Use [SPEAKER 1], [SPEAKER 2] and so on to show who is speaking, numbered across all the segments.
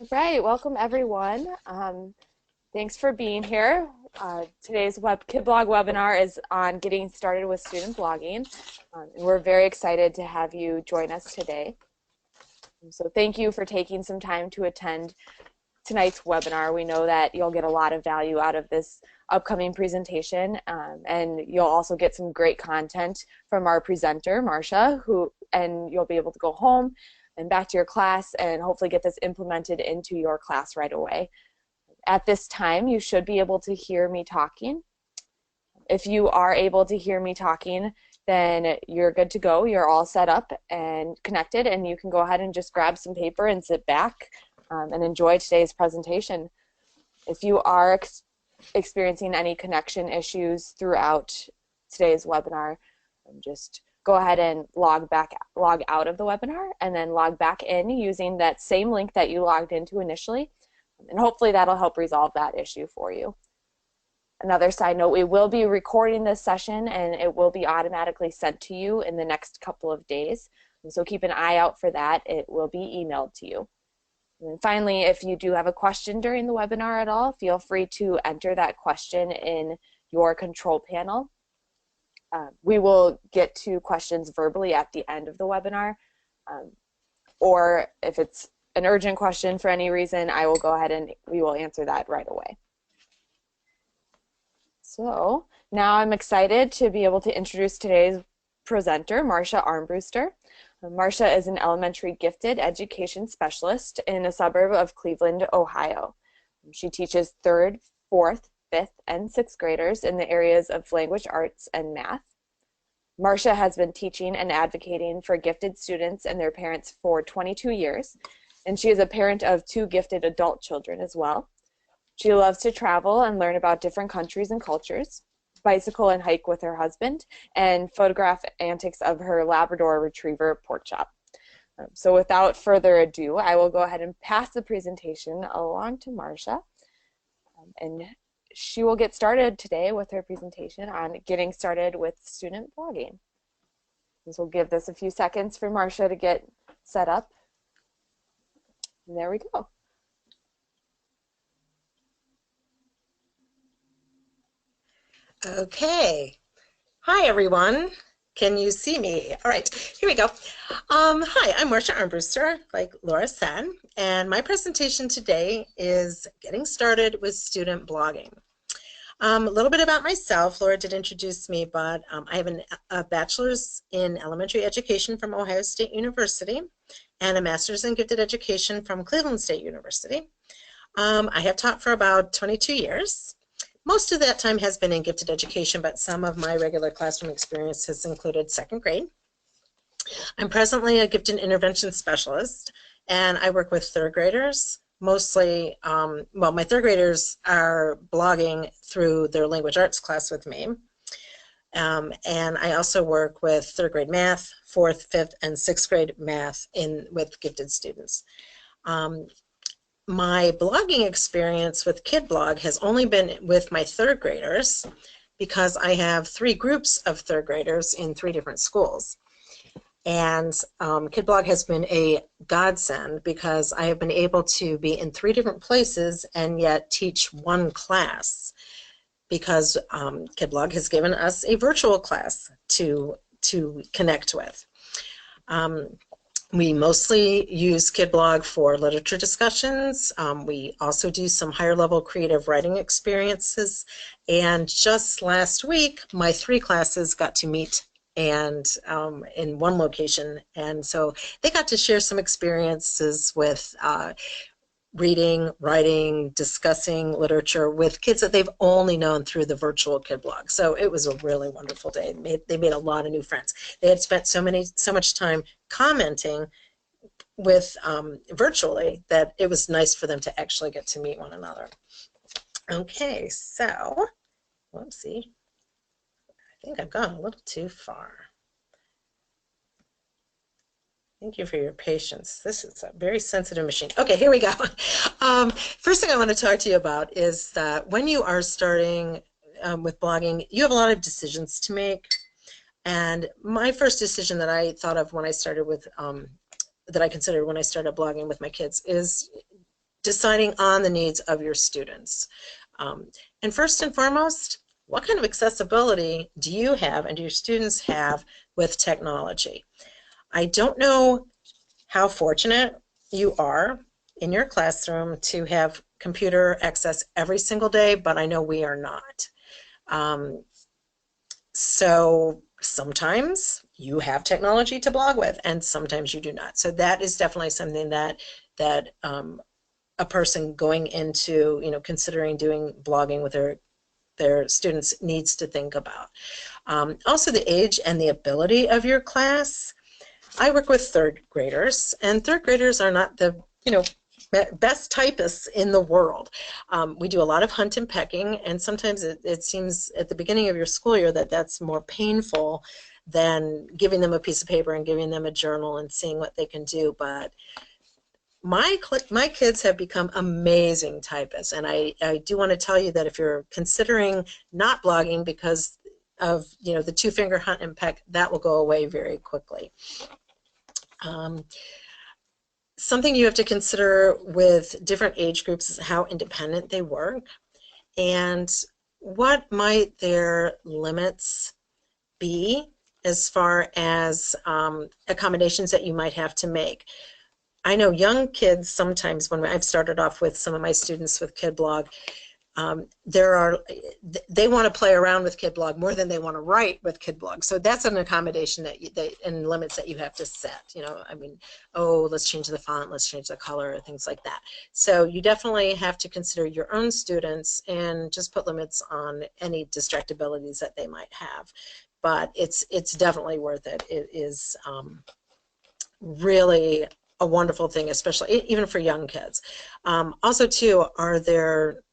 [SPEAKER 1] Right, welcome everyone. Thanks for being here. Today's Kid Blog webinar is on getting started with student blogging. And we're very excited to have you join us today. So thank you for taking some time to attend tonight's webinar. We know that you'll get a lot of value out of this upcoming presentation, and you'll also get some great content from our presenter, Marcia, and you'll be able to go home and back to your class and hopefully get this implemented into your class right away. At this time, you should be able to hear me talking. If you are able to hear me talking, then you're good to go. You're all set up and connected, and you can go ahead and just grab some paper and sit back and enjoy today's presentation. If you are experiencing any connection issues throughout today's webinar, just go ahead and log out of the webinar and then log back in using that same link that you logged into initially, and hopefully that'll help resolve that issue for you. Another side note, we will be recording this session and it will be automatically sent to you in the next couple of days, and so keep an eye out for that. It will be emailed to you. And finally, if you do have a question during the webinar at all, feel free to enter that question in your control panel. We will get to questions verbally at the end of the webinar, or if it's an urgent question for any reason, I will go ahead and we will answer that right away. So now I'm excited to be able to introduce today's presenter, Marcia Armbruster. Marcia is an elementary gifted education specialist in a suburb of Cleveland, Ohio. She teaches 3rd, 4th, 5th, and 6th graders in the areas of language arts and math. Marcia has been teaching and advocating for gifted students and their parents for 22 years, and she is a parent of 2 gifted adult children as well. She loves to travel and learn about different countries and cultures, bicycle and hike with her husband, and photograph antics of her Labrador Retriever pork chop. So without further ado, I will go ahead and pass the presentation along to Marcia, and she will get started today with her presentation on getting started with student blogging. So we'll give this a few seconds for Marcia to get set up. And there we go.
[SPEAKER 2] Okay. Hi, everyone. Can you see me? All right, here we go. Hi, I'm Marcia Armbruster, like Laura said, and my presentation today is getting started with student blogging. A little bit about myself. Laura did introduce me, but I have a bachelor's in elementary education from Ohio State University and a master's in gifted education from Cleveland State University. I have taught for about 22 years. Most of that time has been in gifted education, but some of my regular classroom experience has included 2nd grade. I'm presently a gifted intervention specialist, and I work with 3rd graders. Mostly, well, my 3rd graders are blogging through their language arts class with me. And I also work with 3rd grade math, 4th, 5th, and 6th grade math with gifted students. My blogging experience with Kid Blog has only been with my 3rd graders because I have 3 groups of 3rd graders in 3 different schools. And Kid Blog has been a godsend because I have been able to be in 3 different places and yet teach 1 class, because Kid Blog has given us a virtual class to connect with. We mostly use Kid Blog for literature discussions. We also do some higher level creative writing experiences. And just last week, my 3 classes got to meet and in 1 location. And so they got to share some experiences with reading, writing, discussing literature with kids that they've only known through the virtual Kid Blog. So it was a really wonderful day. They made a lot of new friends. They had spent so much time commenting with virtually that it was nice for them to actually get to meet one another. Okay, so, whoopsie. I think I've gone a little too far. Thank you for your patience. This is a very sensitive machine. Okay, here we go. First thing I want to talk to you about is that when you are starting with blogging, you have a lot of decisions to make. And my first decision that I thought of when I started with, that I considered when I started blogging with my kids is deciding on the needs of your students. And first and foremost, what kind of accessibility do you have and do your students have with technology? I don't know how fortunate you are in your classroom to have computer access every single day, but I know we are not. So sometimes you have technology to blog with and sometimes you do not. So that is definitely something that a person going into, considering doing blogging with their students needs to think about. Also the age and the ability of your class. I work with third graders, and third graders are not the, best typists in the world. We do a lot of hunt and pecking, and sometimes it seems at the beginning of your school year that that's more painful than giving them a piece of paper and giving them a journal and seeing what they can do. But my kids have become amazing typists, and I do want to tell you that if you're considering not blogging because of the two-finger hunt and peck, that will go away very quickly. Something you have to consider with different age groups is how independent they work and what might their limits be as far as accommodations that you might have to make. I know young kids sometimes, when I've started off with some of my students with KidBlog, they want to play around with KidBlog more than they want to write with KidBlog. So that's an accommodation and limits that you have to set. I mean, oh, let's change the font, let's change the color, things like that. So you definitely have to consider your own students and just put limits on any distractibilities that they might have. But it's definitely worth it. It is really a wonderful thing, especially even for young kids. Also, too, are there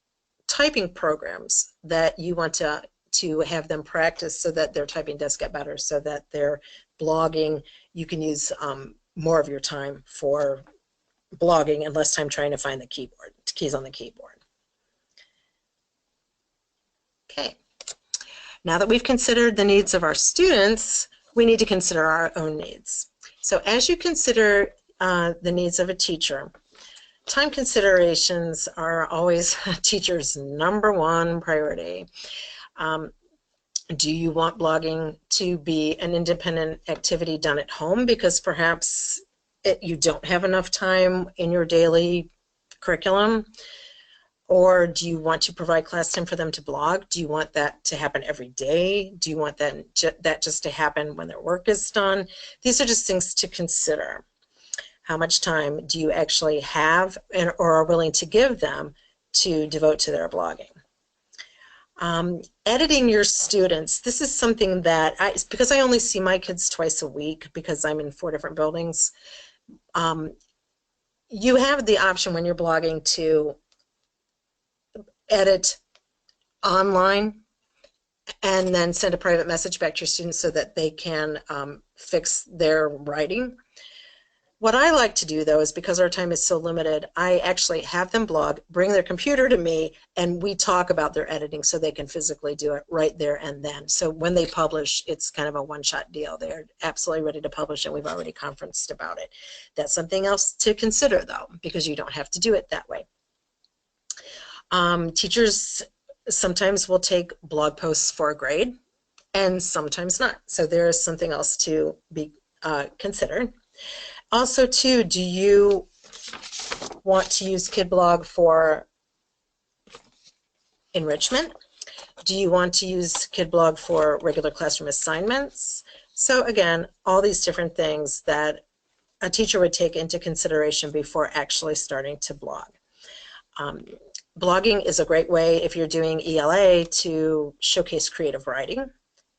[SPEAKER 2] typing programs that you want to have them practice so that their typing does get better, so that their blogging, you can use more of your time for blogging and less time trying to find the keys on the keyboard. Okay, now that we've considered the needs of our students, we need to consider our own needs. So as you consider the needs of a teacher, time considerations are always a teacher's #1 priority. Do you want blogging to be an independent activity done at home because perhaps you don't have enough time in your daily curriculum? Or do you want to provide class time for them to blog? Do you want that to happen every day? Do you want that just to happen when their work is done? These are just things to consider. How much time do you actually have or are willing to give them to devote to their blogging? Editing your students. This is something that, because I only see my kids twice a week because I'm in 4 different buildings, you have the option when you're blogging to edit online and then send a private message back to your students so that they can fix their writing. What I like to do, though, is because our time is so limited, I actually have them blog, bring their computer to me, and we talk about their editing so they can physically do it right there and then. So when they publish, it's kind of a one-shot deal. They're absolutely ready to publish, and we've already conferenced about it. That's something else to consider, though, because you don't have to do it that way. Teachers sometimes will take blog posts for a grade, and sometimes not. So there is something else to be considered. Also, too, do you want to use KidBlog for enrichment? Do you want to use KidBlog for regular classroom assignments? So again, all these different things that a teacher would take into consideration before actually starting to blog. Blogging is a great way, if you're doing ELA, to showcase creative writing.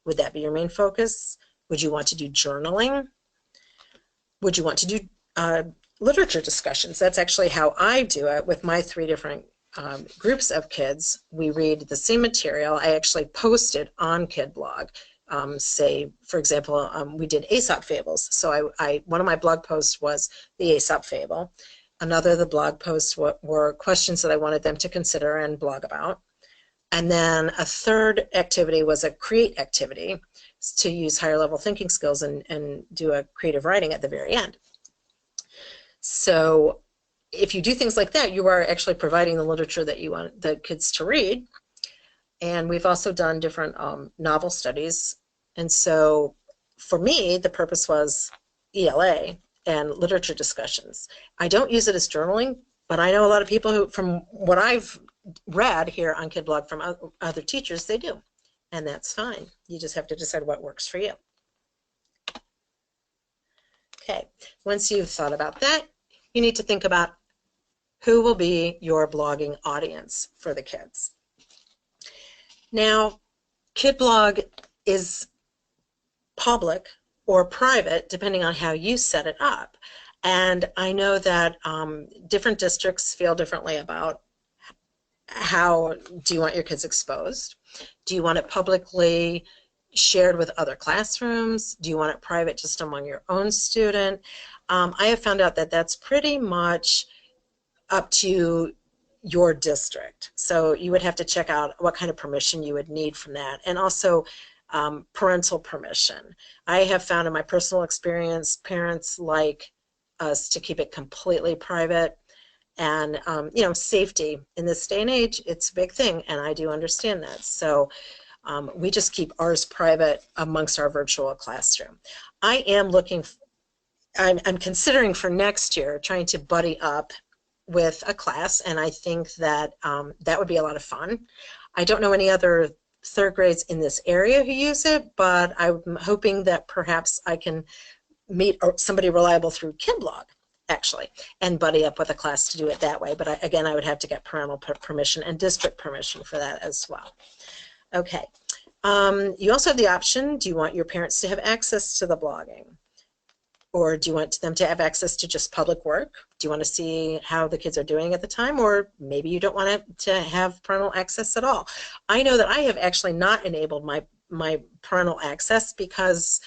[SPEAKER 2] Would that be your main focus? Would you want to do journaling? Would you want to do literature discussions? That's actually how I do it with my 3 different groups of kids. We read the same material. I actually post it on KidBlog. Say, for example, we did Aesop fables. So one of my blog posts was the Aesop fable. Another of the blog posts were questions that I wanted them to consider and blog about. And then a third activity was a create activity to use higher level thinking skills and do a creative writing at the very end. So if you do things like that, you are actually providing the literature that you want the kids to read. And we've also done different novel studies. And so for me, the purpose was ELA and literature discussions. I don't use it as journaling, but I know a lot of people who, from what I've read here on KidBlog from other teachers, they do. And that's fine. You just have to decide what works for you. Okay, once you've thought about that, you need to think about who will be your blogging audience for the kids. Now, KidBlog is public or private, depending on how you set it up. And I know that different districts feel differently about how do you want your kids exposed? Do you want it publicly shared with other classrooms? Do you want it private just among your own student? I have found out that that's pretty much up to your district. So you would have to check out what kind of permission you would need from that, and also parental permission. I have found in my personal experience, parents like us to keep it completely private, and you know, safety in this day and age, it's a big thing, and I do understand that. So we just keep ours private amongst our virtual classroom. I am looking, I'm considering for next year trying to buddy up with a class, and I think that that would be a lot of fun. I don't know any other third grades in this area who use it, but I'm hoping that perhaps I can meet somebody reliable through KidBlog, actually, and buddy up with a class to do it that way. But again, I would have to get parental permission and district permission for that as well. Okay. You also have the option, do you want your parents to have access to the blogging? Or do you want them to have access to just public work? Do you want to see how the kids are doing at the time? Or maybe you don't want to have parental access at all. I know that I have actually not enabled my parental access because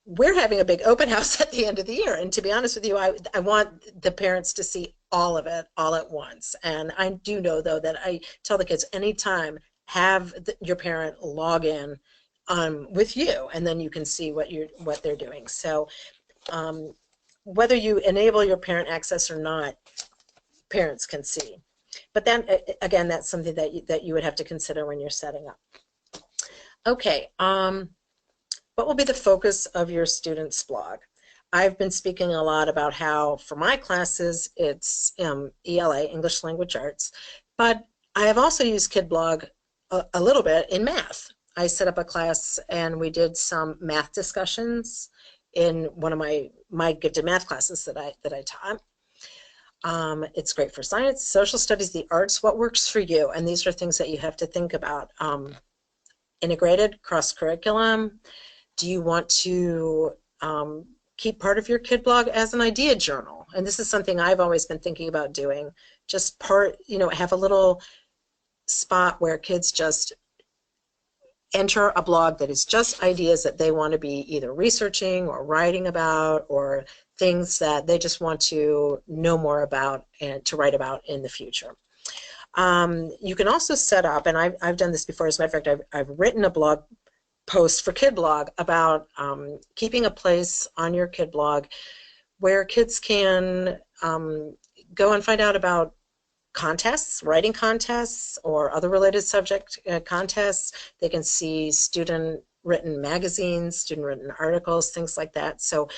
[SPEAKER 2] we're having a big open house at the end of the year. And to be honest with you, I want the parents to see all of it all at once. And I do know, though, that I tell the kids anytime, have your parent log in with you, and then you can see what they're doing. So whether you enable your parent access or not, parents can see. But then again, that's something that you would have to consider when you're setting up. Okay, what will be the focus of your students' blog? I've been speaking a lot about how for my classes it's ELA, English Language Arts, but I have also used KidBlog a little bit in math. I set up a class and we did some math discussions in one of my gifted math classes that I taught. It's great for science, social studies, the arts, what works for you. And these are things that you have to think about. Integrated, cross-curriculum. Do you want to keep part of your KidBlog as an idea journal? And this is something I've always been thinking about doing. Just have a little spot where kids just enter a blog that is just ideas that they want to be either researching or writing about, or things that they just want to know more about and to write about in the future. You can also set up, and I've done this before, as a matter of fact, I've written a blog post for KidBlog about keeping a place on your KidBlog where kids can go and find out about contests, writing contests, or other related subject contests. They can see student-written magazines, student-written articles, things like that. So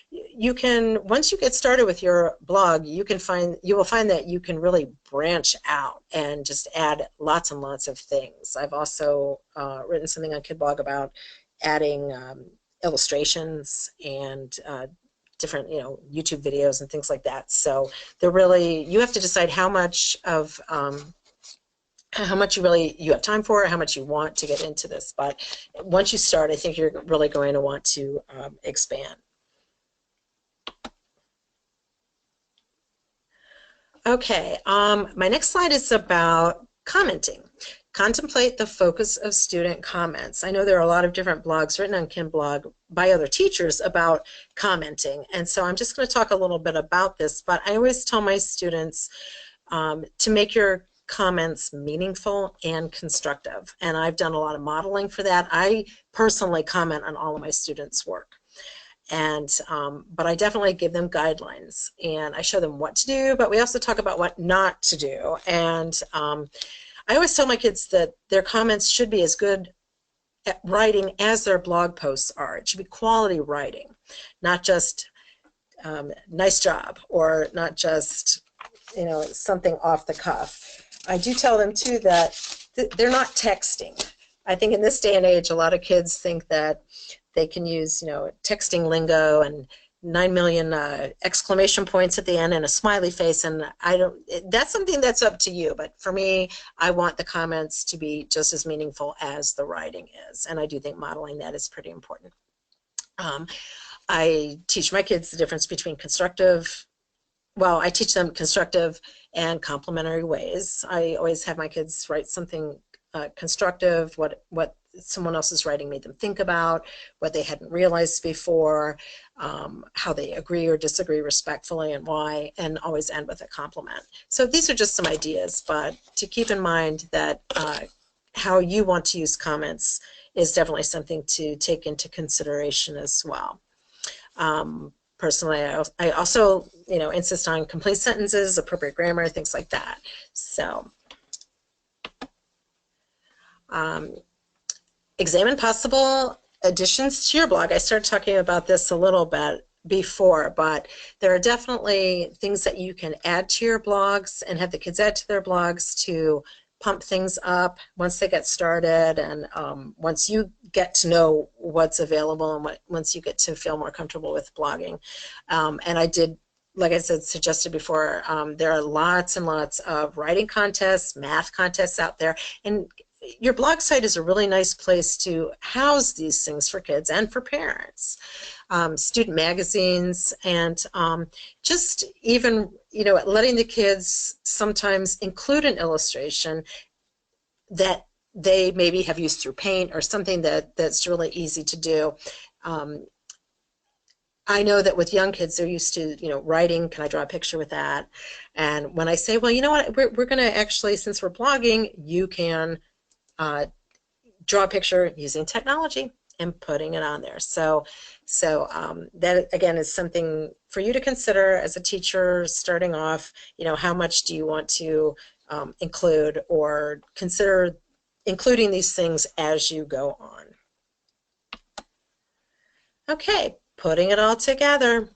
[SPEAKER 2] you can, once you get started with your blog, you will find that you can really branch out and just add lots and lots of things. I've also written something on KidBlog about adding illustrations and different, YouTube videos and things like that. So they're really, you have to decide how much of how much you have time for, how much you want to get into this. But once you start, I think you're really going to want to expand. Okay, my next slide is about commenting. Contemplate the focus of student comments. I know there are a lot of different blogs written on KidBlog by other teachers about commenting, and so I'm just going to talk a little bit about this, but I always tell my students to make your comments meaningful and constructive, and I've done a lot of modeling for that. I personally comment on all of my students' work. But I definitely give them guidelines, and I show them what to do, but we also talk about what not to do. And I always tell my kids that their comments should be as good at writing as their blog posts are. It should be quality writing, not just nice job, or not just, you know, something off the cuff. I do tell them too that they're not texting. I think in this day and age, a lot of kids think that they can use, you know, texting lingo and 9 million exclamation points at the end and a smiley face, and I don't, that's something that's up to you. But for me, I want the comments to be just as meaningful as the writing is, and I do think modeling that is pretty important. I teach my kids the difference between I teach them constructive and complimentary ways. I always have my kids write something constructive, what someone else's writing made them think about, what they hadn't realized before, how they agree or disagree respectfully and why, and always end with a compliment. So these are just some ideas, but to keep in mind that how you want to use comments is definitely something to take into consideration as well. Personally, I also, you know, insist on complete sentences, appropriate grammar, things like that. So examine possible additions to your blog. I started talking about this a little bit before, but there are definitely things that you can add to your blogs and have the kids add to their blogs to pump things up once they get started, and once you get to know what's available, and once you get to feel more comfortable with blogging. And I did, like I said, suggested before, there are lots and lots of writing contests, math contests out there, and your blog site is a really nice place to house these things for kids and for parents. Student magazines, and just even, you know, letting the kids sometimes include an illustration that they maybe have used through paint or something that's really easy to do. I know that with young kids, they're used to, you know, writing, can I draw a picture with that? And when I say, well, you know what, we're going to actually, since we're blogging, you can draw a picture using technology and putting it on there. So that again is something for you to consider as a teacher starting off. You know, how much do you want to include, or consider including these things as you go on. Okay, putting it all together.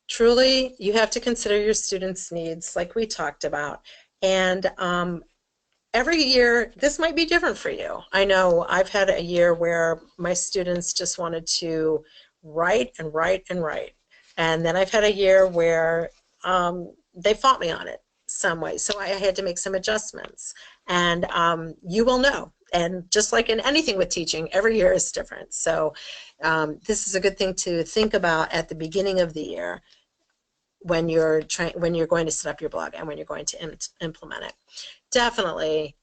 [SPEAKER 2] Truly, you have to consider your students' needs, like we talked about, and every year, this might be different for you. I know I've had a year where my students just wanted to write and write and write. And then I've had a year where they fought me on it some way. So I had to make some adjustments. And you will know. And just like in anything with teaching, every year is different. So this is a good thing to think about at the beginning of the year when you're going to set up your blog and when you're going to implement it. Definitely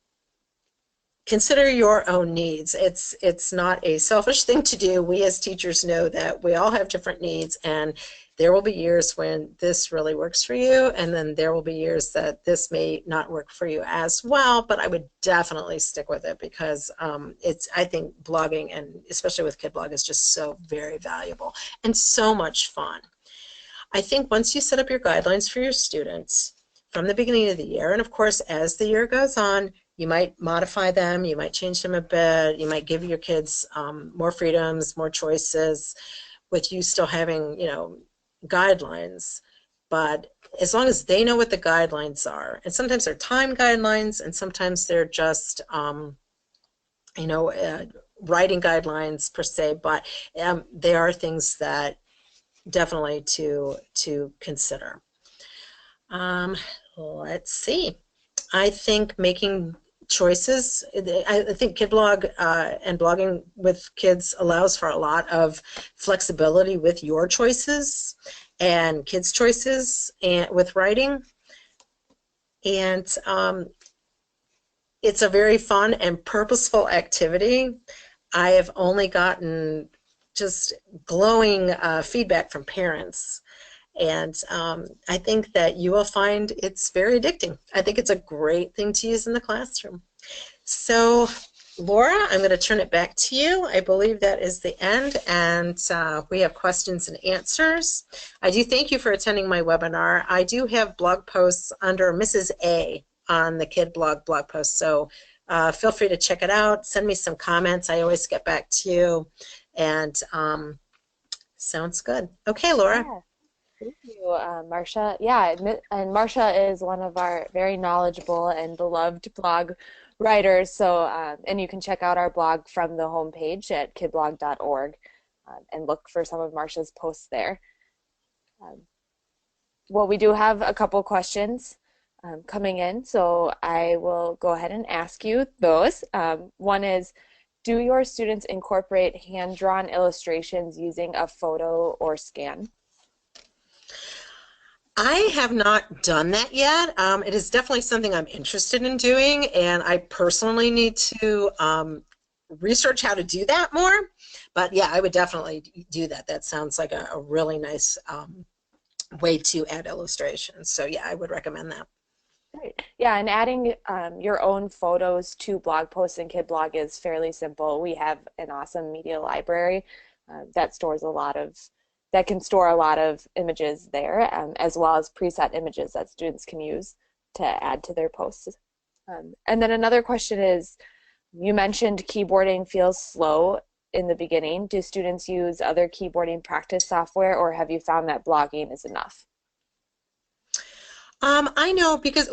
[SPEAKER 2] consider your own needs. It's not a selfish thing to do. We as teachers know that we all have different needs, and there will be years when this really works for you, and then there will be years that this may not work for you as well, but I would definitely stick with it because I think blogging, and especially with Kid Blog, is just so very valuable and so much fun. I think once you set up your guidelines for your students from the beginning of the year, and of course as the year goes on, you might modify them, you might change them a bit, you might give your kids more freedoms, more choices, with you still having, you know, guidelines. But as long as they know what the guidelines are, and sometimes they're time guidelines, and sometimes they're just, you know, writing guidelines per se, but they are things that definitely to consider. Let's see. I think making choices, I think Kid Blog and blogging with kids allows for a lot of flexibility with your choices and kids' choices and with writing. And it's a very fun and purposeful activity. I have only gotten just glowing feedback from parents. And I think that you will find it's very addicting. I think it's a great thing to use in the classroom. So Laura, I'm going to turn it back to you. I believe that is the end, and we have questions and answers. I do thank you for attending my webinar. I do have blog posts under Mrs. A on the Kid blog post, so feel free to check it out. Send me some comments. I always get back to you, and sounds good. Okay, Laura.
[SPEAKER 1] Yeah. Thank you, Marcia. Yeah, and Marcia is one of our very knowledgeable and beloved blog writers. So, and you can check out our blog from the homepage at kidblog.org and look for some of Marcia's posts there. Um, well, we do have a couple questions coming in, so I will go ahead and ask you those. One is, do your students incorporate hand-drawn illustrations using a photo or scan?
[SPEAKER 2] I have not done that yet. It is definitely something I'm interested in doing, and I personally need to research how to do that more. But yeah, I would definitely do that. That sounds like a really nice way to add illustrations. So yeah, I would recommend that.
[SPEAKER 1] Great. Yeah, and adding your own photos to blog posts in KidBlog is fairly simple. We have an awesome media library that stores a lot of, that can store a lot of images there, as well as preset images that students can use to add to their posts. And then another question is, you mentioned keyboarding feels slow in the beginning. Do students use other keyboarding practice software, or have you found that blogging is enough?
[SPEAKER 2] I know because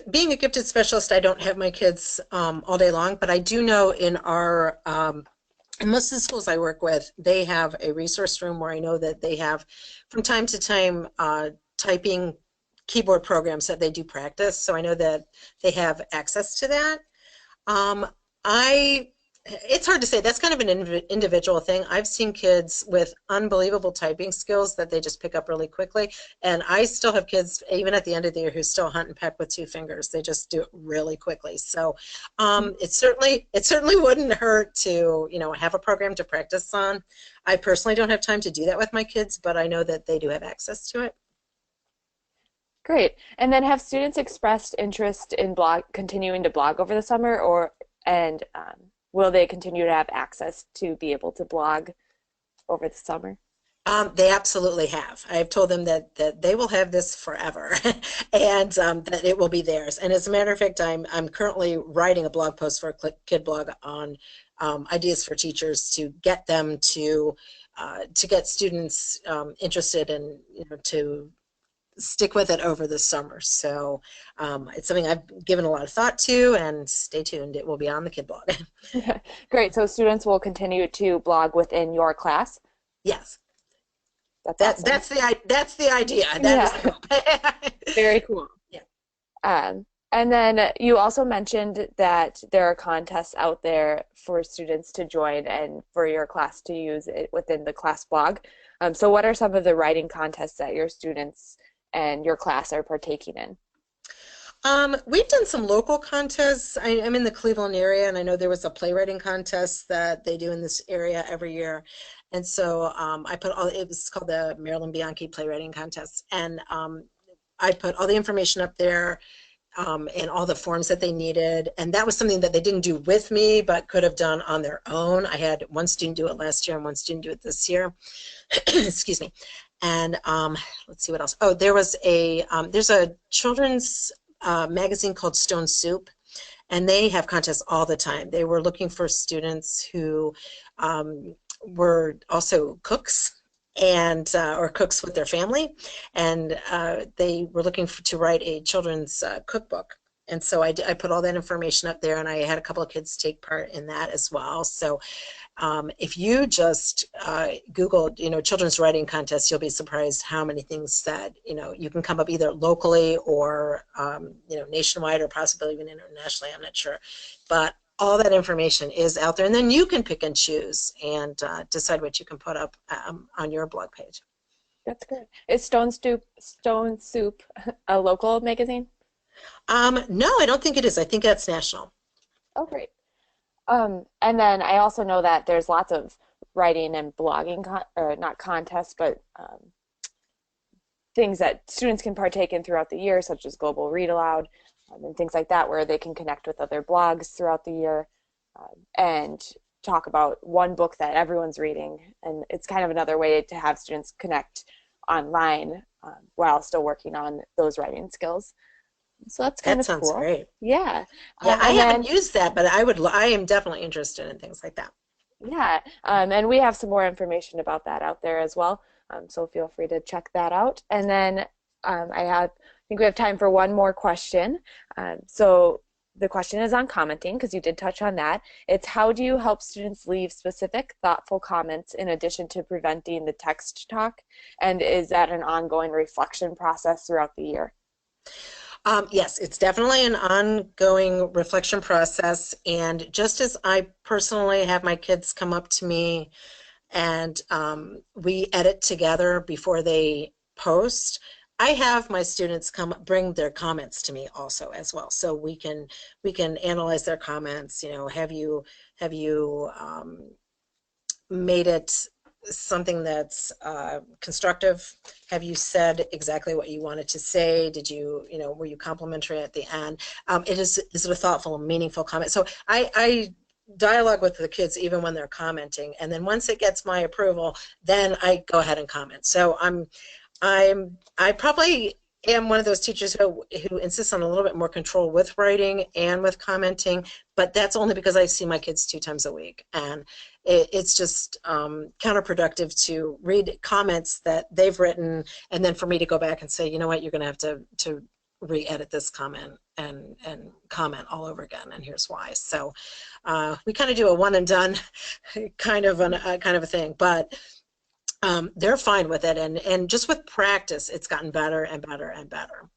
[SPEAKER 2] being a gifted specialist, I don't have my kids all day long, but I do know in our in most of the schools I work with, they have a resource room where I know that they have from time to time typing keyboard programs that they do practice. So I know that they have access to that. Um, it's hard to say. That's kind of an individual thing. I've seen kids with unbelievable typing skills that they just pick up really quickly, and I still have kids, even at the end of the year, who still hunt and peck with 2 fingers. They just do it really quickly. So it certainly wouldn't hurt to have a program to practice on. I personally don't have time to do that with my kids, but I know that they do have access to it.
[SPEAKER 1] Great. And then have students expressed interest in continuing to blog over the summer, and will they continue to have access to be able to blog over the summer?
[SPEAKER 2] They absolutely have. I've told them that they will have this forever, and that it will be theirs. And as a matter of fact, I'm currently writing a blog post for a kid blog on ideas for teachers to get them to get students interested in to stick with it over the summer. So it's something I've given a lot of thought to, and stay tuned. It will be on the kid blog.
[SPEAKER 1] Great. So students will continue to blog within your class?
[SPEAKER 2] Yes.
[SPEAKER 1] That's awesome.
[SPEAKER 2] That's the idea. That is the hope.
[SPEAKER 1] Very cool.
[SPEAKER 2] Yeah.
[SPEAKER 1] And then you also mentioned that there are contests out there for students to join and for your class to use it within the class blog. So what are some of the writing contests that your students and your class are partaking in?
[SPEAKER 2] We've done some local contests. I'm in the Cleveland area, and I know there was a playwriting contest that they do in this area every year. And so it was called the Marilyn Bianchi Playwriting Contest. And I put all the information up there and all the forms that they needed. And that was something that they didn't do with me, but could have done on their own. I had one student do it last year and one student do it this year. Excuse me. And let's see what else. Oh, there's a children's magazine called Stone Soup, and they have contests all the time. They were looking for students who were also cooks and or cooks with their family, and they were looking to write a children's cookbook. And so I put all that information up there, and I had a couple of kids take part in that as well. So if you just Google, children's writing contest, you'll be surprised how many things that, you can come up either locally or, nationwide or possibly even internationally. I'm not sure. But all that information is out there. And then you can pick and choose and decide what you can put up on your blog page.
[SPEAKER 1] That's good. Is Stone Soup a local magazine?
[SPEAKER 2] No, I don't think it is. I think that's national.
[SPEAKER 1] Oh, great. And then I also know that there's lots of writing and blogging, or not contests, but things that students can partake in throughout the year, such as Global Read Aloud and things like that, where they can connect with other blogs throughout the year. and talk about one book that everyone's reading. And it's kind of another way to have students connect online while still working on those writing skills. So that's kind
[SPEAKER 2] That
[SPEAKER 1] of
[SPEAKER 2] sounds
[SPEAKER 1] cool.
[SPEAKER 2] great.
[SPEAKER 1] Yeah.
[SPEAKER 2] Yeah, I
[SPEAKER 1] And
[SPEAKER 2] haven't
[SPEAKER 1] then,
[SPEAKER 2] used that, but I am definitely interested in things like that.
[SPEAKER 1] yeah, and we have some more information about that out there as well. So feel free to check that out. And then I think we have time for one more question. So the question is on commenting, because you did touch on that. It's how do you help students leave specific, thoughtful comments in addition to preventing the text talk? And is that an ongoing reflection process throughout the year?
[SPEAKER 2] Yes, it's definitely an ongoing reflection process. And just as I personally have my kids come up to me and we edit together before they post, I have my students come bring their comments to me also as well, so we can analyze their comments. Have you made it something that's constructive? Have you said exactly what you wanted to say? Did were you complimentary at the end? Is it a thoughtful and meaningful comment? So I dialogue with the kids even when they're commenting, and then once it gets my approval, then I go ahead and comment. So I probably am one of those teachers who insists on a little bit more control with writing and with commenting, but that's only because I see my kids 2 times a week, and it's just counterproductive to read comments that they've written and then for me to go back and say, you know what, you're going to have to re-edit this comment and comment all over again, and here's why. So we kind of do a one and done kind of a thing, but they're fine with it, and just with practice, it's gotten better and better and better.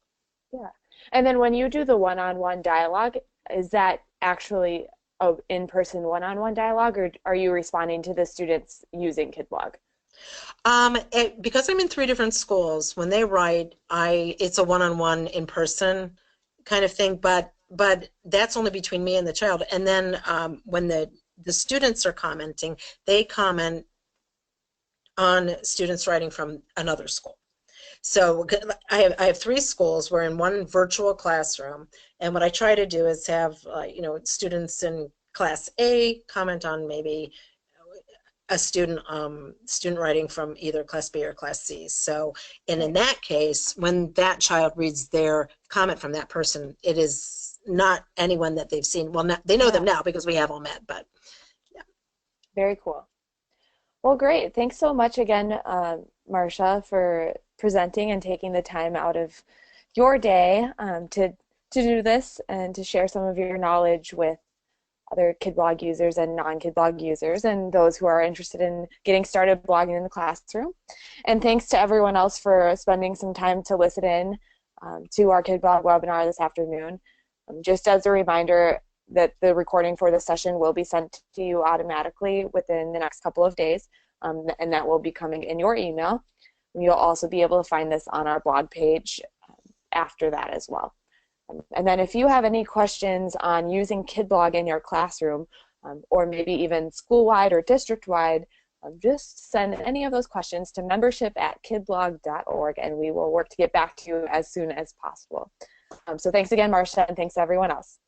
[SPEAKER 1] Yeah. And then when you do the one-on-one dialogue, is that actually a in-person one-on-one dialogue, or are you responding to the students using KidBlog?
[SPEAKER 2] Because I'm in 3 different schools, when they write, it's a one-on-one in person kind of thing, but that's only between me and the child. And then when the students are commenting, they comment on students writing from another school. So I have 3 schools. We're in one virtual classroom, and what I try to do is have students in class A comment on maybe a student writing from either class B or class C. So, and in
[SPEAKER 1] Right.
[SPEAKER 2] that case, when that child reads their comment from that person, it is not anyone that they've seen. Well, not, they know them
[SPEAKER 1] Yeah,
[SPEAKER 2] now because we have all met, but yeah.
[SPEAKER 1] very cool. Well, great. Thanks so much again, Marcia, for presenting and taking the time out of your day to do this and to share some of your knowledge with other KidBlog users and non-KidBlog users and those who are interested in getting started blogging in the classroom. And thanks to everyone else for spending some time to listen in to our KidBlog webinar this afternoon. Just as a reminder that the recording for this session will be sent to you automatically within the next couple of days, and that will be coming in your email. You'll also be able to find this on our blog page after that as well. And then if you have any questions on using KidBlog in your classroom, or maybe even school-wide or district-wide, just send any of those questions to membership@kidblog.org, and we will work to get back to you as soon as possible. So thanks again, Marcia, and thanks everyone else.